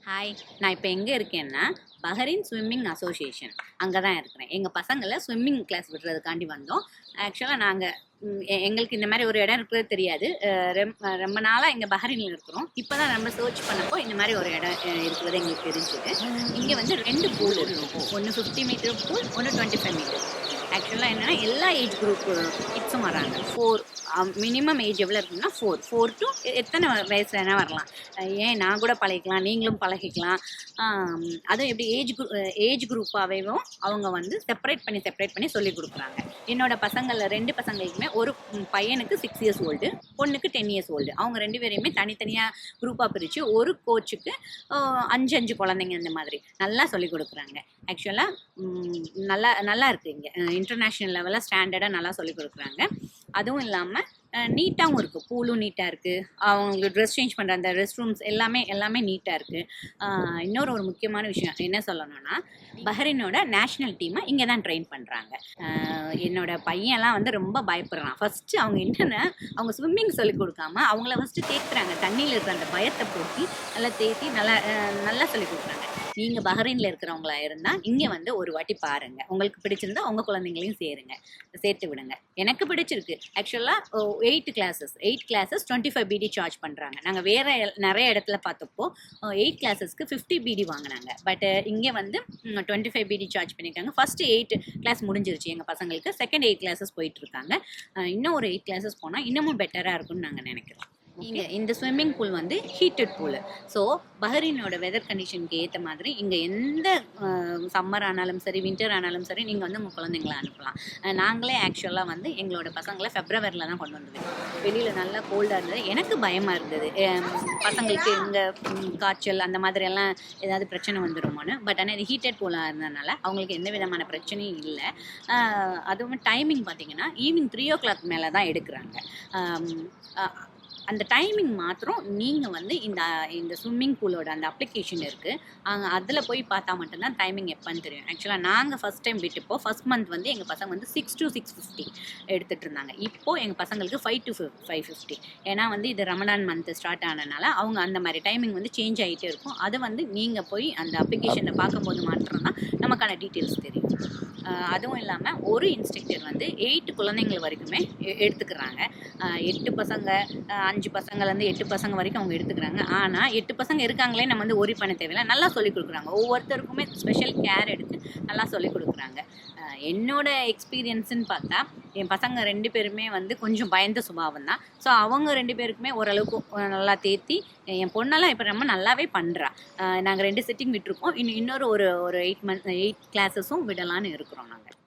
Hi, நான் இப்போ எங்கே இருக்கேன்னா பஹரின் ஸ்விம்மிங் அசோசியேஷன் அங்கே தான் இருக்கிறேன். எங்கள் பசங்களை ஸ்விம்மிங் கிளாஸ் விடுறதுக்காண்டி வந்தோம். ஆக்சுவலாக நாங்கள் எங்களுக்கு இந்த மாதிரி ஒரு இடம் இருக்கிறது தெரியாது. ரொம்ப நாளாக இங்கே பஹரினில் இருக்கிறோம். இப்போ தான் நம்ம சர்ச் பண்ணப்போ இந்த மாதிரி ஒரு இடம் இருக்கிறது எங்களுக்கு தெரிஞ்சுது. இங்கே வந்து 2 பூல் இருக்கும். ஒன்று 50 மீட்டர் பூல், ஒன்று 25 மீட்டர். ஆக்சுவலாக என்னென்னா எல்லா ஏஜ் குரூப் கிட்ஸும் வராங்க. மினிமம் ஏஜ் எவ்வளோ இருக்குன்னா 4 டு எத்தனை வயசுல வேணால் வரலாம். ஏன் நான் கூட பழகிக்கலாம், நீங்களும் பழகிக்கலாம். அதுவும் எப்படி ஏஜ் குரூப்பாகவும் அவங்க வந்து செப்பரேட் பண்ணி சொல்லி கொடுக்குறாங்க. என்னோட பசங்களில் 2 பசங்களுக்குமே ஒரு பையனுக்கு 6 இயர்ஸ் ஓல்டு, பொண்ணுக்கு 10 இயர்ஸ் ஓல்டு. அவங்க 2 பேரையுமே தனித்தனியாக குரூப்பாக பிரித்து ஒரு கோச்சுக்கு 5 குழந்தைங்க இந்த மாதிரி நல்லா சொல்லி கொடுக்குறாங்க. ஆக்சுவலாக நல்லா இருக்குது. இங்கே இன்டர்நேஷ்னல் லெவலில் ஸ்டாண்டர்டாக நல்லா சொல்லி கொடுக்குறாங்க. அதுவும் இல்லாமல் நீட்டாகவும் இருக்குது. பூலும் நீட்டாக இருக்குது. அவங்களுக்கு ட்ரெஸ் சேஞ்ச் பண்ணுற அந்த ரெஸ்ட் ரூம்ஸ் எல்லாமே நீட்டாக இருக்குது. இன்னொரு முக்கியமான விஷயம் என்ன சொல்லணும்னா, பஹ்ரைனோட நேஷ்னல் டீமை இங்கே தான் ட்ரெயின் பண்ணுறாங்க. என்னோட பையன்லாம் வந்து ரொம்ப பயப்படுறான். ஃபஸ்ட்டு அவங்க என்னென்னா, அவங்க ஸ்விம்மிங் சொல்லிக் கொடுக்காம அவங்கள ஃபஸ்ட்டு தேத்துறாங்க. தண்ணியில் இருக்கிற அந்த பயத்தை போக்கி நல்லா தேத்தி நல்லா சொல்லிக் கொடுக்குறாங்க. நீங்கள் பஹ்ரைனில் இருக்கிறவங்களா இருந்தால் இங்கே வந்து ஒரு வாட்டி பாருங்கள். உங்களுக்கு பிடிச்சிருந்தா உங்கள் குழந்தைங்களையும் சேர்த்து விடுங்க. எனக்கு பிடிச்சிருக்கு. ஆக்சுவலாக 8 கிளாஸஸ் 25 பிடி சார்ஜ் பண்ணுறாங்க. நாங்கள் வேறு நிறைய இடத்துல பார்த்தப்போ 8 கிளாஸஸ்க்கு 50 பிடி வாங்கினாங்க. பட் இங்கே வந்து 25 பிடி சார்ஜ் பண்ணியிருக்காங்க. ஃபஸ்ட்டு 8 கிளாஸ் முடிஞ்சிருச்சு எங்கள் பசங்களுக்கு. செகண்ட் 8 கிளாஸஸ் போயிட்டுருக்காங்க. இன்னும் ஒரு 8 கிளாஸஸ் போனால் இன்னமும் பெட்டராக இருக்கும்னு நாங்கள் நினைக்கிறோம். இங்கே இந்த ஸ்விம்மிங் பூல் வந்து ஹீட்டட் பூல். ஸோ பஹ்ரைனோட வெதர் கண்டிஷனுக்கு ஏற்ற மாதிரி இங்கே எந்த சம்மர் ஆனாலும் சரி, வின்டர் ஆனாலும் சரி, நீங்கள் வந்து உங்கள் குழந்தைங்கள அனுப்பலாம். நாங்களே ஆக்சுவலாக வந்து எங்களோட பசங்களை ஃபெப்ரவரியில் தான் கொண்டு வந்துடுவோம். வெளியில் நல்லா கோல்டாக இருந்தது. எனக்கு பயமாக இருந்தது, பசங்களுக்கு இங்கே காய்ச்சல் அந்த மாதிரியெல்லாம் ஏதாவது பிரச்சனை வந்துடுமோன்னு. பட் ஆனால் இது ஹீட்டட் பூலாக இருந்ததுனால அவங்களுக்கு எந்த விதமான பிரச்சனையும் இல்லை. அதுவும் டைமிங் பார்த்திங்கன்னா ஈவினிங் 3 o'clock மேலே தான் எடுக்கிறாங்க. அந்த டைமிங் மாத்திரம் நீங்கள் வந்து இந்த ஸ்விம்மிங் பூலோட அந்த அப்ளிகேஷன் இருக்குது, அதில் போய் பார்த்தா மட்டும்தான் டைமிங் எப்போன்னு தெரியும். ஆக்சுவலாக நாங்கள் ஃபஸ்ட் டைம் விட்டுப்போ ஃபஸ்ட் மந்த் வந்து எங்கள் பசங்க வந்து 6 to 6:50 எடுத்துகிட்டு இருந்தாங்க. இப்போது எங்கள் பசங்களுக்கு 5 to 5:50. ஏன்னா வந்து இது ரமடான் மந்த் ஸ்டார்ட் ஆனதுனால அவங்க அந்த மாதிரி டைமிங் வந்து சேஞ்ச் ஆகிட்டே இருக்கும். அதை வந்து நீங்கள் போய் அந்த அப்ளிகேஷனை பார்க்கும்போது மாத்திரம்தான் நமக்கான டீட்டெயில்ஸ் தெரியும். அதுவும் இல்லாமல் ஒரு இன்ஸ்ட்ரக்டர் வந்து 8 குழந்தைங்கள் வரைக்குமே எடுத்துக்கிறாங்க. 8 பசங்க 5 பசங்கள்லேருந்து 8 பசங்க வரைக்கும் அவங்க எடுத்துக்கிறாங்க. ஆனால் 8 பசங்க இருக்காங்களே நம்ம வந்து ஒரி பண்ண தேவையில்லை. நல்லா சொல்லிக் கொடுக்குறாங்க. ஒவ்வொருத்தருக்குமே ஸ்பெஷல் கேர் எடுத்து நல்லா சொல்லிக் கொடுக்குறாங்க. என்னோட எக்ஸ்பீரியன்ஸுன்னு பார்த்தா என் பசங்க 2 பேருமே வந்து கொஞ்சம் பயந்த சுபாவம் தான். ஸோ அவங்க 2 பேருக்குமே ஓரளவுக்கு நல்லா தேத்தி, என் பொண்ணெல்லாம் இப்போ ரொம்ப நல்லாவே பண்ணுறா. நாங்கள் 2 செட்டிங் விட்டுருக்கோம். இன்னொரு ஒரு 8 கிளாஸஸும் விடலான்னு இருக்கிறோம் நாங்கள்.